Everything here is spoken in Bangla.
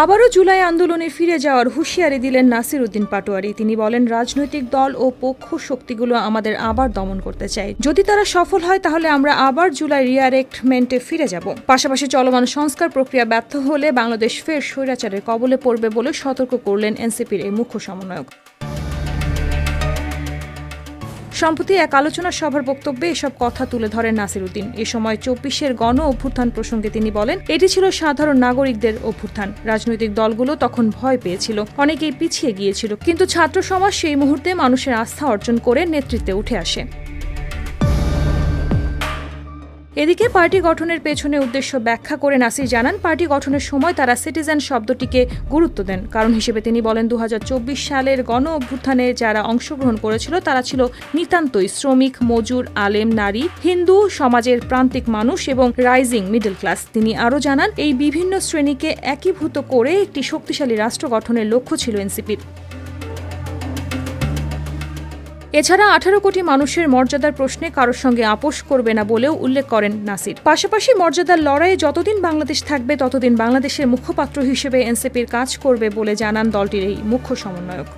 আবারও জুলাই আন্দোলনে ফিরে যাওয়ার হুঁশিয়ারি দিলেন নাসির উদ্দিন পাটোয়ারি। তিনি বলেন, রাজনৈতিক দল ও পক্ষ শক্তিগুলো আমাদের আবার দমন করতে চায়। যদি তারা সফল হয় তাহলে আমরা আবার জুলাই রিয়ারেক্টমেন্টে ফিরে যাব। পাশাপাশি চলমান সংস্কার প্রক্রিয়া ব্যর্থ হলে বাংলাদেশ ফের স্বৈরাচারের কবলে পড়বে বলে সতর্ক করলেন এনসিপির এই মুখ্য সমন্বয়ক। সম্প্রতি এক আলোচনা সভার বক্তব্যে এসব কথা তুলে ধরেন নাসির উদ্দিন। এ সময় ২৪-এর গণ অভ্যুত্থান প্রসঙ্গে তিনি বলেন, এটি ছিল সাধারণ নাগরিকদের অভ্যুত্থান। রাজনৈতিক দলগুলো তখন ভয় পেয়েছিল, অনেকেই পিছিয়ে গিয়েছিল, কিন্তু ছাত্র সমাজ সেই মুহূর্তে মানুষের আস্থা অর্জন করে নেতৃত্বে উঠে আসে। এদিকে পার্টি গঠনের পেছনে উদ্দেশ্য ব্যাখ্যা করে নাসির জানান, পার্টি গঠনের সময় তারা সিটিজেন শব্দটিকে গুরুত্ব দেন। কারণ হিসেবে তিনি বলেন, ২০২৪ সালের গণ অভ্যুত্থানে যারা অংশগ্রহণ করেছিল তারা ছিল নিতান্তই শ্রমিক, মজুর, আলেম, নারী, হিন্দু সমাজের প্রান্তিক মানুষ এবং রাইজিং মিডল ক্লাস। তিনি আরও জানান, এই বিভিন্ন শ্রেণীকে একীভূত করে একটি শক্তিশালী রাষ্ট্র গঠনের লক্ষ্য ছিল এনসিপির। এছাড়া ১৮ কোটি মানুষের মর্যাদার প্রশ্নে কারোর সঙ্গে আপোষ করবে না বলেও উল্লেখ করেন নাসির। পাশাপাশি মর্যাদার লড়াইয়ে যতদিন বাংলাদেশ থাকবে ততদিন বাংলাদেশের মুখপাত্র হিসেবে এনসিপির কাজ করবে বলে জানান দলটির এই মুখ্য সমন্বয়ক।